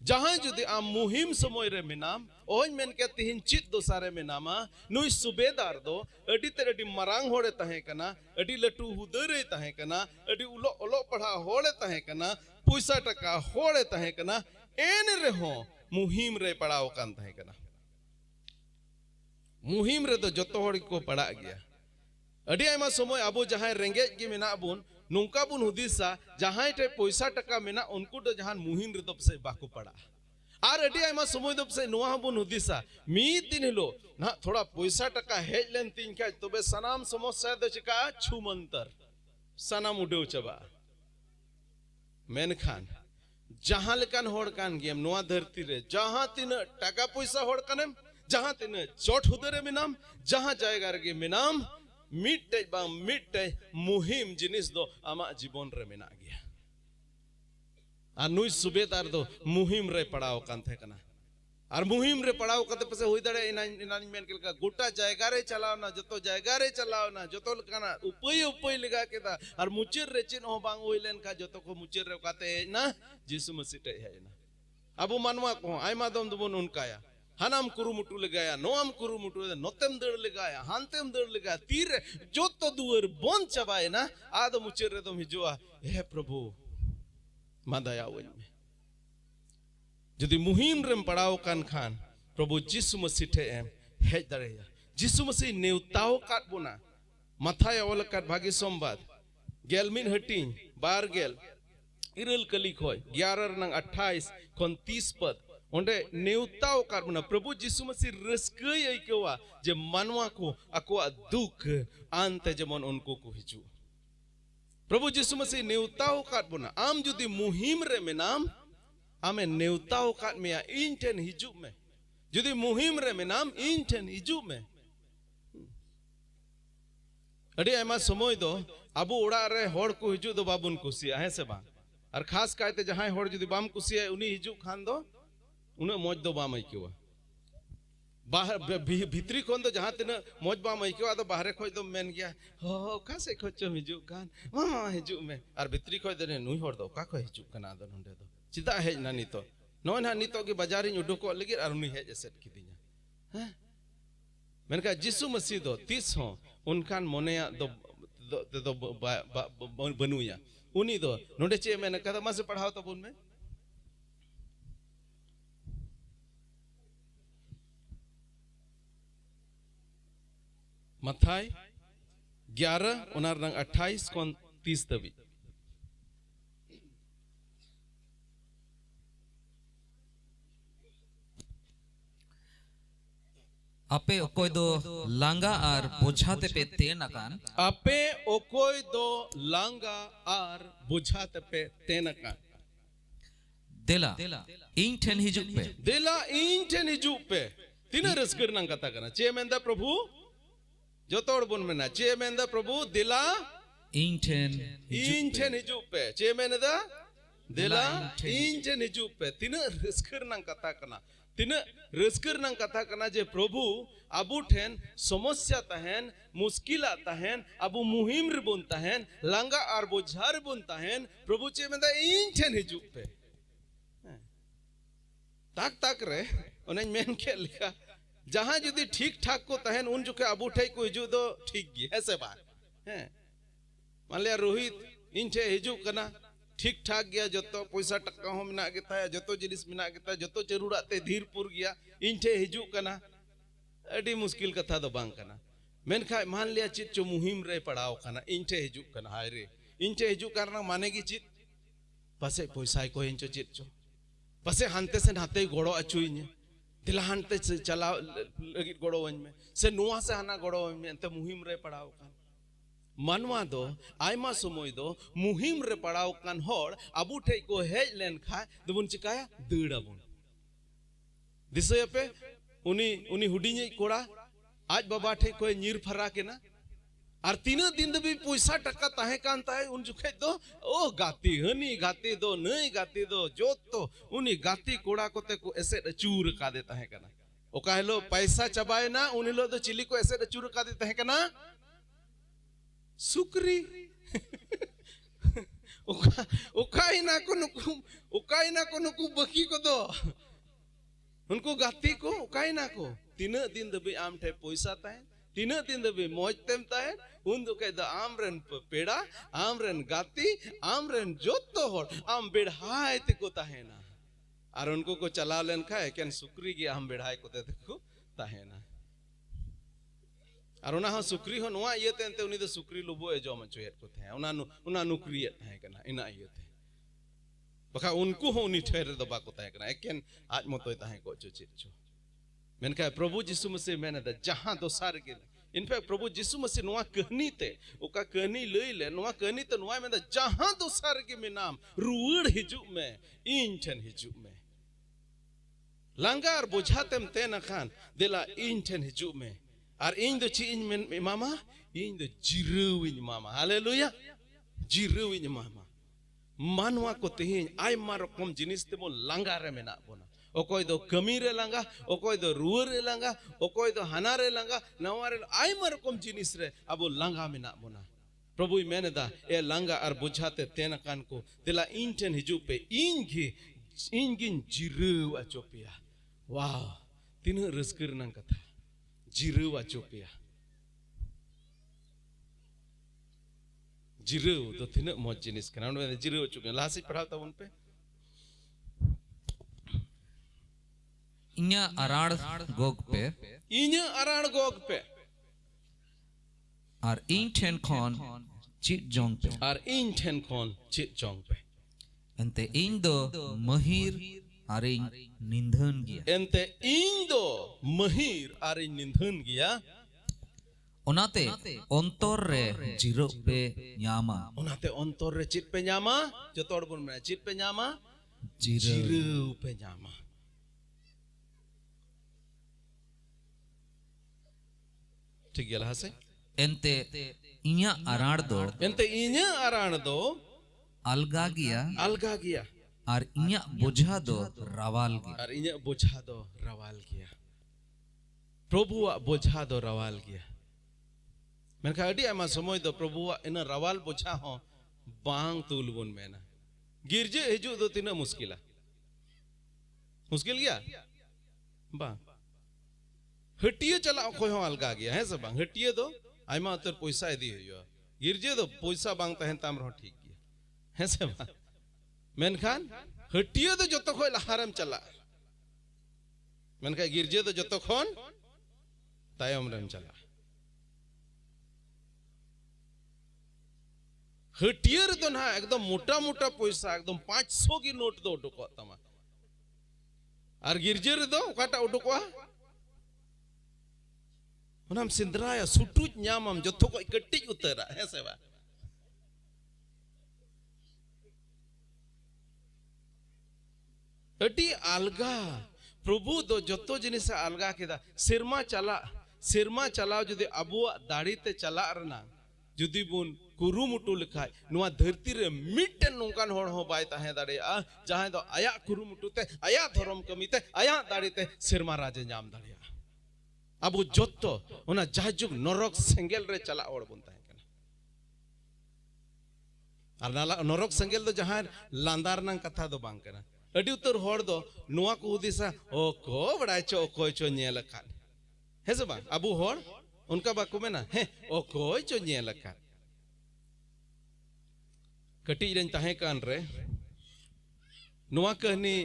जहां जुदी आम मुहिम समय रे मेनाम ओय मेन के तिहिन चित दोसारे मेनामा नुई सुबेदार दो अडी ते अडी मरांग होड़े तहे कना अडी लटू हुदरे तहे कना अडी उलो ओलो पढ़ा होड़े तहे कना पैसा टका होड़े तहे कना एन रे हो मुहिम रे पड़ाव कान तहे कना मुहिम रे तो जतो होड़ को पड़ा गया अडी आयमा समय अबो जहां रेंगे गे मेना बुन नुका बुन हुदिसा जहां टे पैसा टका मेना उनको तो जहां मुहिम रे दब से बाको पड़ा और अडी आयमा समय दब से नुआ बुन हुदिसा मी दिन हिलो ना थोड़ा पैसा टका हेज लेन तीन का तबे सनाम समस्या दो चिका छुमंतर सनाम उडेव चबा मेन खान जहां लेकान होड़ कान गेम नुआ धरती रे जहां तीन टका पैसा होड़ कनेम जहां तीन चोट हुदरे मेनाम जहां जायगा रे मेनाम मिटे बा मिटे मुहिम जिनिस दो आमा जीवन रे मेना गया और नुई सुबेदार दो मुहिम रे पड़ाव कान थे कना और मुहिम रे पड़ाव कते पसे होई दड़े इना मेन केलका गोटा जायगा रे चलाव ना जतो जायगा रे चलाव ना जतो लकाना उपाय उपाय लगा केदा और मुचिर रे चिन हो बांग होई लेन का जतो को मुचिर रे काते ना यीशु मसीह टे है ना अबु मानवा को आयमा दम दबन उनकाया हनाम कुरुमुटु लगाया नोम कुरुमुटु नोतेम दड़ लगाया हांतेम दड़ लगाया तीर जो तो दुअर बोन चबाए ना आद मुचेर रे दम हिजुआ हे प्रभु मादया वइन में जदि मुहिम रेम पड़ाव कान खान प्रभु यीशु मसीह ठे एम हेज दड़ेया यीशु मसीह नेवताव काट बोना माथाय ओल काट भागी सोमबार गेलमिन हटिंग बार गेल इरल कली खोय 11 नंग 28 खन 30 पद ओंडे नेवताव काटना प्रभु यीशु मसीह रस्कय आइकवा जे मानवा को अकोआ दुख आनते जमन उनको को हिजु प्रभु यीशु मसीह नेवताव काटबना आम जुदी मुहिम रे मेनाम आमे नेवताव काट मेया इन ठेन हिजु में जुदी मुहिम रे मेनाम इन ठेन हिजु में अडी आयमा समय दो अबो ओड़ा रे होड़ को हिजु दो बाबुन कुसिया है से बा और खास कायते जहां होड़ जुदी बाम कुसिया उनी हिजु खान दो उन्हें मौज दो बाम आइकेवा बाहर भीतरी खोन दो जहां तिना मौज बाम आइकेवा तो बाहर खोज दो मेन गया हो का से खोचो हिजु कान मामा हिजु में और भीतरी खोज दे नुई होड़ दो का को हिजु कना दो नंडे दो चिदा हेज ना नितो नो ना नितो के बाजार इन उडको लगी और उनी हेज एसेट किदिया हैं मेनका यीशु मसीह दो 30 हो उनकान मोनेया दो दो बनुया उनी दो नोडे चे मैंने कदा मा से पढ़ाओ तो बुन में मथाय 11 उनार नंग 28 कोन 30 तभी आपे ओकोय दो लांगा और बोझाते पे तेन अकान आपे ओकोय दो लांगा और बोझाते पे तेन अकान देला इन ठेन हिजुक पे देला इन ठेन हिजुक पे तीन रस्कर नंग कथा करना चे मेंदा प्रभु जो तोड़ बुन में ना चे मेंदा प्रभु दिला इन ठेन इन ठेन हिजुग पे चे मेने दा देला इन ठेन हिजुग पे तिना रस्कर नंग कथा कना तिना रस्कर नंग कथा कना जे प्रभु अबू ठेन समस्या तहन मुश्किल तहन अबू मुहिम रे बुन तहन लांगा आर बोझार बुन तहन प्रभु चे मेदा इन ठेन हिजुग पे ताक ताक रे उन्हें मेन के लिखा जहां जुदी ठीक ठाक को तहन उन जुके अबू ठे को हिजुग दो ठीक गी है से बात है मान लिया रोहित इन ठे हिजुग कना ठीक ठाक गया जतो पैसा टक्का हो मिना गेता है जतो जिनिस मिना गेता जतो जरूरते धीरपुर गया इन ठे हिजुग कना अडी मुश्किल कथा दो बांग कना मेनखा मान लिया चित चो मुहिम रे पड़ाव कना इन ठे हिजुग कना हाय रे इन ठे हिजुग करना माने की चित पासे पैसा को इंचो चित चो पासे हानते से नाते गोड़ो अचुइने तिला हानते से चला लगी गोड़ो वंज में से नुआ से हाना गोड़ो वंज में अंत मुहिम रे पड़ाव कना मानवा दो आयमा समय दो मुहिम रे पड़ाव कान होड़ अबू ठे को हेज लेन खा दबुन चिकाया दड़ाबुन दिसय पे उनी हुडिनी कोड़ा आज बाबा ठे को नीर फरा के ना और तीना दिन दबी पैसा टक्का ताहे कान ताहे उन जुखे दो ओ गाती हनी गाती दो नहीं गाती दो जोत तो उनी गाती कोड़ा कोते को ऐसे चूर का देता है कना ओका हेलो पैसा चबाए ना उन लो तो चिली को ऐसे चूर का देता है कना सुक्री उकाई ना को नुकु बकी को दो उनको गाती को उकाई ना को तीन दिन दबी आम ठे पैसा ताहे तीन दिन दबी मौज तेम ताहे उन दो के द आम रेन पेड़ा आम रेन गाती आम रेन जोतो होड़ आम बेढ़ाए ते को ताहे ना और उनको को चला लेन खाए क्या सुक्री गया हम बेढ़ाए को ते को ताहे ना और उना सुक्री हो नुआ ये ते उनी दो सुक्री लुबो ए जॉम चोयत को थे उना नुकरी है कना इना ये थे बखा उनको हो उनी ठहर दो बाको थे कना एकेन आज मतो ताहे को चो चित चो मेनका प्रभु यीशु मसीह मेने द जहां दो सार के इनफैक्ट प्रभु यीशु मसीह नुआ कहनी ते ओका कहनी लई ले नुआ कहनी तो नुआ में जहां दो सार के में नाम रुड़ हिजु में इन ठन हिजु में लांगार बुझातेम ते न खान दिला इन ठन हिजु में और इन दो ची इन मामा इन दो जिरुविन मामा हालेलुया जिरुविन मामा मानवा को तेहिन आय मारकम जिनिस ते मो लांगा रे मेना बोना ओकोय दो कमी रे लांगा ओकोय दो रुअर रे लांगा ओकोय दो हना रे लांगा नवा रे आय मारकम जिनिस रे अबो लांगा मेना बोना प्रभु मेनेदा ए लांगा और बुझाते तेन कान को दिला इन ठन हिजु पे इन गिन जिरु अचोपिया वाह तीन रस्कर नंग कथा जिरु अचोपिया जिरु तो तीन मौज जिनिस कना उन जिरु अचोपिया लासी पढ़ाओ तब उन पे इन्या अराड़ गोग पे और इन ठेन खोन चिट जोंग पे और इन ठेन खोन चिट जोंग पे एंते इन दो महिर आरे निंदन गया एंते इन दो महिर आरे निंदन गया ओनाते अंतर रे जिरो पे न्यामा ओनाते अंतर रे चिट पे न्यामा जो तोड़ बुन में चिट पे न्यामा जिरो पे न्यामा ठीक है लहासे एंते इन्या अराड़ दो अलगा गया और इन्या बोझा दो रवाल गया प्रभु बोझा दो रवाल गया मेनखा अडी आमा समय दो प्रभु इन रवाल बोझा हो बांग तुल बुन मेना गिरजे हिजु दो तीना मुश्किल गया बांग हटिया चला कोई हो अलगा गया है सब बांग हटिया दो आयमा उतर पैसा इदी हुआ गिरजे दो पैसा बांग तहन ताम रहो ठीक गया है सब मेनखान हटिया दो जतो खोय लहारम चला मेनखा गिरजे दो जतो खोन तायम रम चला हटिया रे तो ना एकदम मोटा मोटा पैसा एकदम 500 की नोट दो उडुको तमा और गिरजे रे दो ओकाटा उडुको उनाम सिंद्राया सुटुज न्यामम जतो को कट्टिज उतरा है से बा अटी अलगा प्रभु दो जतो जिनिस अलगा केदा सिरमा चला जुदि अबुआ दाढ़ी ते चला रना जुदी बुन कुरुमुटु लिखाय नुआ धरती रे मिटन नोंकान होड़ हो बाय ताहे दाड़े आ जहां दो आया कुरुमुटु ते आया धर्म कमिते आया दाड़े ते सिरमा राजे नाम दाड़े अब जोतो ओना जाजुग नरक सेंगेल रे चला ओड़ बुन ताहे कना आर नाला नरक सेंगेल दो जहां लांदार नंग कथा दो बांग कना अडी उतर होड़ दो नुआ को हुदिसा ओ को बड़ाय चो कोय चो नेल कान हे से बा अबु होड़ उनका बाकु में ना हे ओ कोई चो नेल कान कटी रन ताहे कान रे नुआ कहनी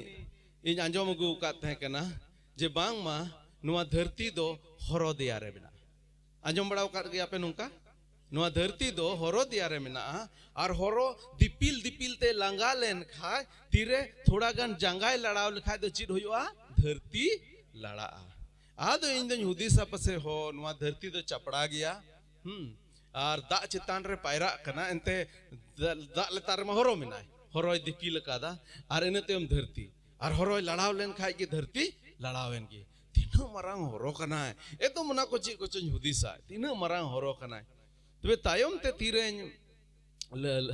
इन आंजोम अगु का ताहे कना जे बांग मा नुआ धरती दो हरो दिया रे बिना आंजोम बड़ाव कर गया पे नुका नुआ धरती दो हरो दिया रे बिना और हरो दिपिल दिपिल ते लांगा लेन खाय तीरे थोड़ा गन जंगाय लड़ाव लिखाय दो चिट हुआ धरती लड़ा आदो इन दिन हुदिसा पसे हो नुआ धरती दो चपड़ा गया और दा चितान रे पायरा कना एंते दा लेतार में हरो मिनाय हरोय दिपिल कादा और इनते हम धरती और हरोय लड़ाव लेन खाय की धरती लड़ावेन की तीनों मरांग हरो कना है ए तो मना को ची को चन हुदिसा तीनों मरांग हरो कना है तबे तायम ते तीरे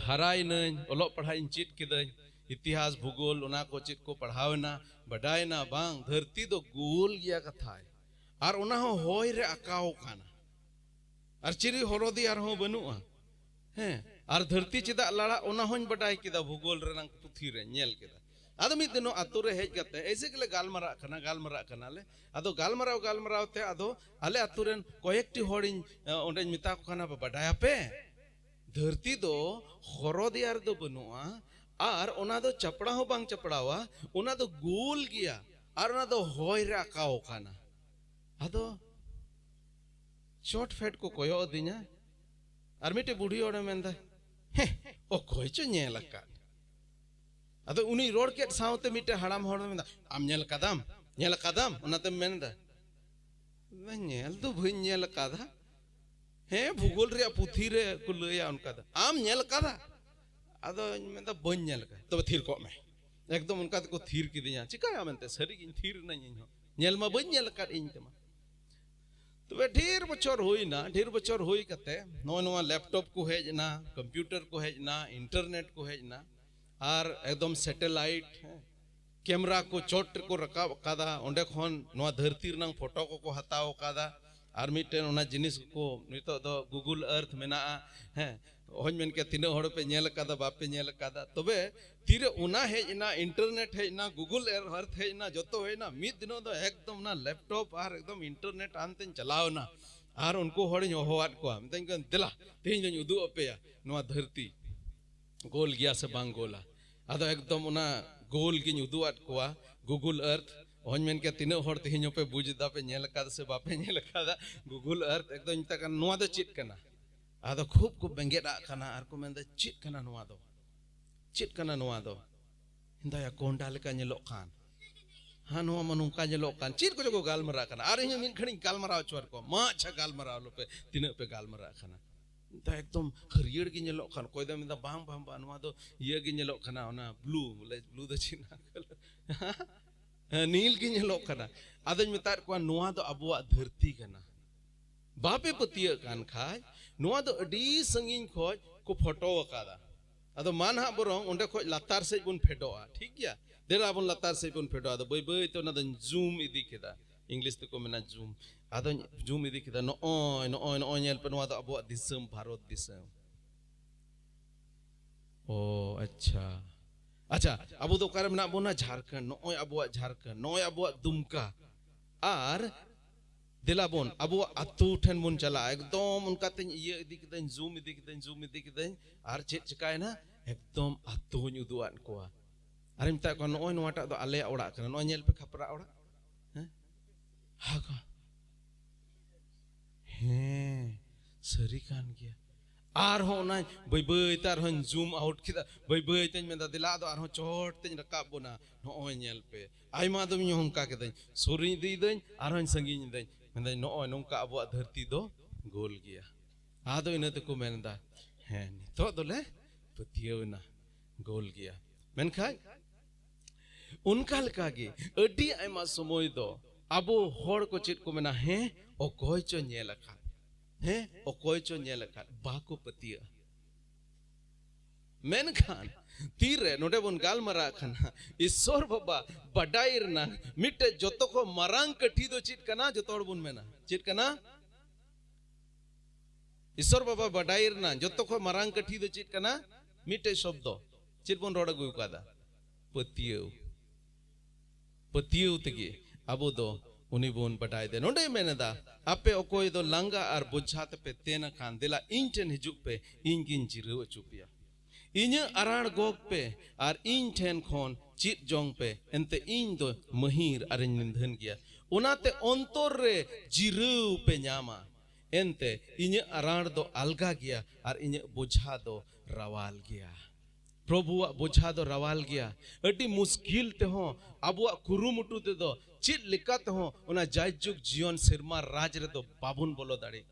हराय नन ओलो पढ़ाई चिट किदन इतिहास भूगोल उना को चिट को पढ़ावना बडायना बांग धरती दो गोल गया कथा है और उना हो होय रे अकाव काना और चिरी हरो दी और हो बनुआ हैं और धरती चिदा लड़ा उना होन बडाय किदा भूगोल रे नंग पुथी रे नेल किदा आदमी दिनो आतु रे हेज गते ऐसे के गालमरा कना ले आदो गालमराव ते आदो आले आतु रेन कोयेकटी होड़िन ओंडे मिता को खाना बडाया पे धरती दो हरो दियार दो बनुआ और ओना दो चपड़ा हो बांग चपड़ावा ओना दो गोल गया और ओना दो होय रे आकाव खाना आदो शॉर्ट फेट को कोयो दिना और मिटे बुढ़ी ओडे मेंदा हे ओ कोय चो नेल का अदो उनी रोड के साउते मिटे हड़ाम होड़ में आम नेल कदम उनाते मेनदा मैं नेल तो भई नेल कादा हे भूगोल रे पुथी रे को लया उनका दा आम नेल कादा अदो मेनदा बन नेल का तो थीर को में एकदम उनका को थीर की दिया चिकाया मेनते सरी गिन थीर नहीं हो नेल मा बन नेल का इन तमा तो ढेर बचर होई कते नो लैपटॉप को हेजना कंप्यूटर को हेजना इंटरनेट को हेजना और एकदम सैटेलाइट कैमरा को चोट को रकाब कादा ओंडे खन नोआ धरती रंग फोटो को हताव कादा और मिटे ओना जिनिस को नितो दो गूगल अर्थ मेना हैं होन मेन के तिनो हड़ पे नेल कादा बापे नेल कादा तबे तीरे उना हेजना इंटरनेट हेजना गूगल अर्थ हेजना जतो हेना मिद दिनो दो एकदम ना लैपटॉप और एकदम इंटरनेट आनते चलावना और उनको हड़ होवात को मतेन के दिला तेन जो उदु अपेया नोआ धरती गोल गया से बांग गोला आदो एकदम उना गोल गिन उदुआत कोआ गूगल अर्थ होन मेन के तिनो हड़ तेहिनो पे बुझदा पे नेल कादा से बापे नेल कादा गूगल अर्थ एकदम तक नोआ दो चिट कना आदो खूब को बेंगेडा कना आर को मेंदा चिट कना नोआ दो हिंदा या कोंडा लेका नेलो खान हां नोआ मनुका नेलो खान चिट को जो गालमरा कना आर इन मिन खणी गालमरा चोर को मा अच्छा गालमरा लो पे तिनो पे गालमरा कना ता एकदम हरियर गी नेलो खान कोई दम बांग नोआ दो ये गी नेलो खाना ओना ब्लू दो चिना नील गी नेलो खाना आदन मितार को नोआ दो अबुआ धरती कना बापे पतिया कान खाय नोआ दो अडी संगिन खोज को फोटो वकादा अदो मान हा बरong ओंडे खोज लातार से बुन फेडोआ ठीक गया देरा बुन लातार से बुन फेडोआ दो बई बई तो ना दन जूम इदी केदा इंग्लिश तो को मेना जूम आदो जूम इदी केदा नो नेल पे नोआ दो अबुआ दिसम भारत दिसम ओ अच्छा अबु दो कार मेना बोना झारखंड नो अबुआ झारखंड नो अबुआ दुमका आर दिलाबोन अबु अतु ठन मुन चला एकदम उनका ते ये इदी केदान जूम इदी केदान आर चेत चिकाय ना एकदम अतु उदुआन कोआ आर मिता को नो नोटा दो आले ओड़ा कना नो नेल पे खपरा ओड़ा हैं हागा हे सरी कान गया आर हो ना बई तार हन जूम आउट किदा बई तेन मेदा दिला दो आर हो चोट तेन रकाब बोना नो नेल पे आइमा दम योंका केदान सुरी दी दन आर हन संगी दन मेदा नो नोंका अबुआ धरती दो गोल गया आदो इना तको मेनदा हे नितो दोले पतियवना गोल गया मेनखा उनका लका गे अडी आइमा समय दो अबो होड़ को चित को मेना हे ओ कोय चो नेल खा हैं ओकोय चो नेल अकाद बाको पतिया मेनखान तीरे नोडे बोन गालमरा खना ईश्वर बाबा बडाई रना मिटे जोतो को मरांग कठी दो चित कना जोतो हड़ बोन मेना चित कना ईश्वर बाबा बडाई रना जोतो को मरांग कठी दो चित कना मिटे शब्द चित बोन रोड अगुय कादा पतियो पतियो तगे अबो दो उनी बोन बडाई दे नोडे मेनदा आपे ओकोय दो लंगा और बुझात पे तेना खान दिला इंटेन हिजुक पे इंगिन जिरो चुपिया इन्हें अराण गोग पे और इन ठेन खोन चित जोंग पे एंते इन दो महिर अरे निंदन गया उनाते अंतर रे जिरु पे न्यामा एंते इन्हें अराण दो अलगा गया और इन्हें बुझा दो रवाल गया प्रभु बुझा दो रवाल गया अटी मुश्किल ते हो अब कुरुमुटु ते दो चित लिखा ते हो उना जायजुग जीवन सिरमा राज रे दो बाबुन बोलो दाड़ी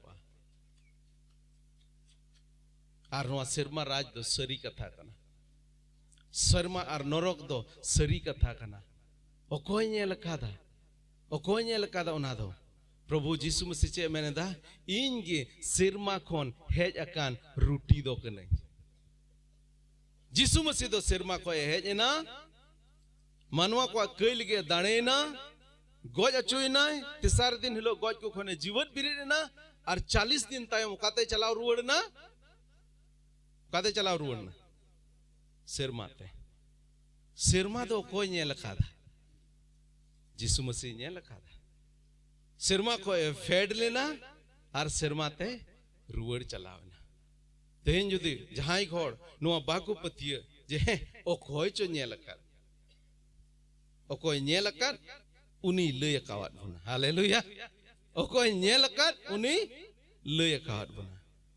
और नवा सिरमा राज दो सरी कथा कना शर्मा और नरक दो सरी कथा कना ओकोय नेल कादा उना दो प्रभु यीशु मसीह चे मेने दा इनगे सिरमा खोन हेज अकान रूटी दो कने यीशु मसीह दो सिरमा को हेज ना मानवा को कइल गे दाणेना गोज अचुइना तिसार दिन हिलो गोज को खोने जीवन बिरेना और 40 दिन तायम काते चलाव रुवड़ना कादे चलाव रुवड़ना सिरमा दो कोई नेल कादा यीशु मसीह नेल कादा सिरमा को फेड लेना और सिरमा ते रुवड़ चलावना तेन जुदी जहाई खोड़ नुआ बाकु पतिया जे ओ कोई चो नेल काद ओ कोई नेल काद उनी लय कावत बुना हालेलुया ओ कोई नेल काद उनी लय कावत बुना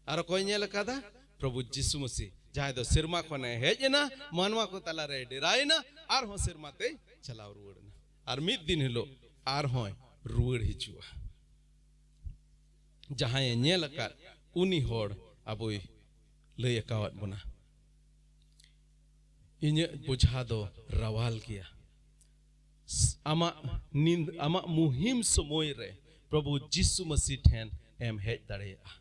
और कोई नेल कादा प्रभु यीशु मसीह जहां दो सिरमा को ने हेजना मानवा को तला रे डेरायना और हो सिरमा ते चलाव रुवड़ना और मिद दिन हिलो और होय रुवड़ हिजुआ जहां नेल काद उनी होड़ अबोय लय कावत बुना इन्हे बुझा दो रवाल गया आमा मुहिम समय रे प्रभु यीशु मसीह ठेन एम हेज दाड़ेया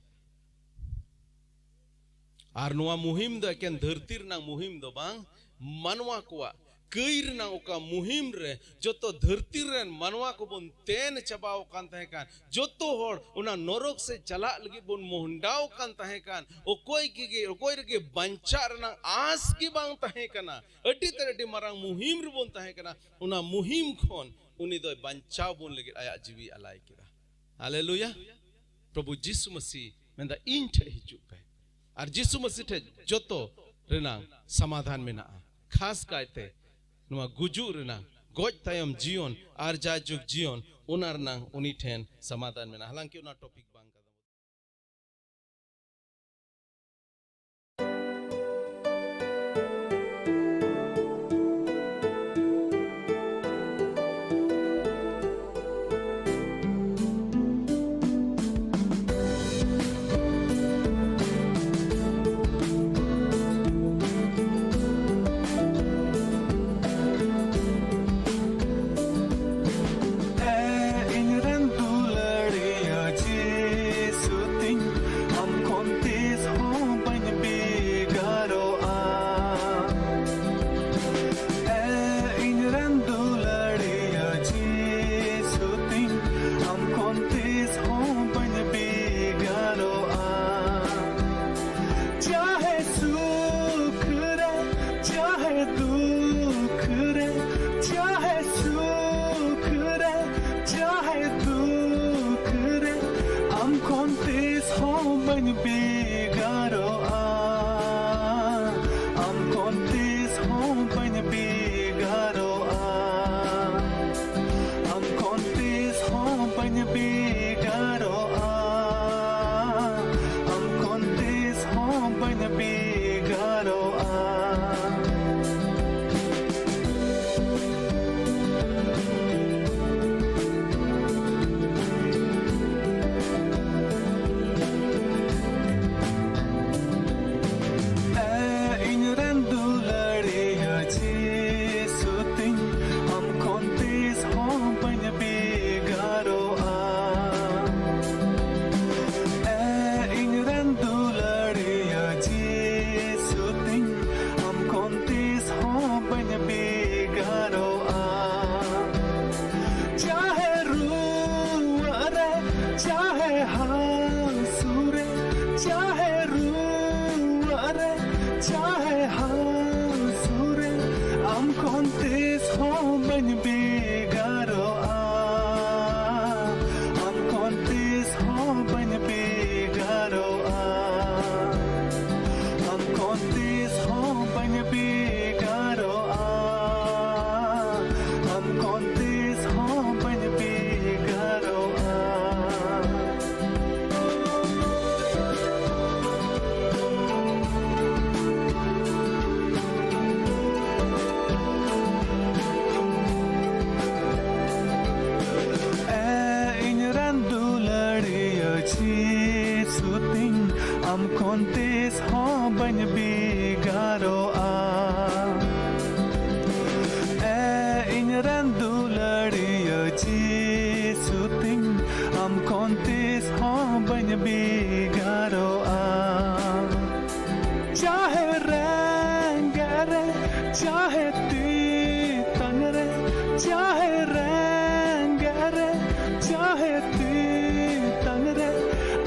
और नुआ मुहिम दो एकेन धरती रना मुहिम दो बांग मानवा कोआ कईर ना ओका मुहिम रे जो तो धरती रेन मानवा को बोन तेन चबाव कान तहे कान जो तो होड़ उना नरक से चला लगी बोन मोहंडाव कान तहे कान ओ कोई के बंचा रना आस की बांग तहे कना अटी तरटी मारांग मुहिम रे बोन तहे कना उना मुहिम खोन उनी दो बंचाव बोन लगी आया जीवी अलाई किरा हालेलुया प्रभु यीशु मसीह मेंदा इन ठे हिजु पे और यीशु मसीह ठे जोतो रेना समाधान में ना खास कायते नुआ गुजु रेना गोज तायम जीवन और जाजुग जीवन उनार ना उनी ठेन समाधान में ना हालांकि उना टॉपिक बांग चाहे रूआरे चाहे हांसुरे am kontes homen begaro am kontes homen begaro am kontes homen begaro am kontes homen begaro am kontes hoben begaro inran duladiya Jesu ting am kontes hoben begaro चाहे रंगरे चाहे तीतंगरे चाहे रंगरे चाहे तीतंगरे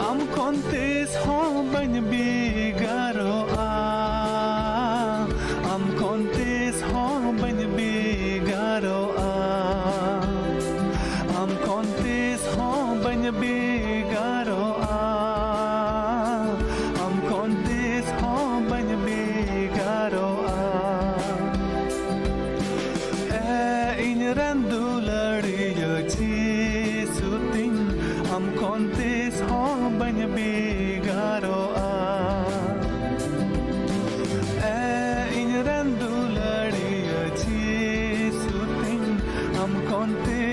am kontes hoben begaro am kontes hoben begaro am kontes hoben begaro am kontes hoben begaro inran duladiya Jesu ting am kontes hoben begaro inran duladiya Jesu ting am kontes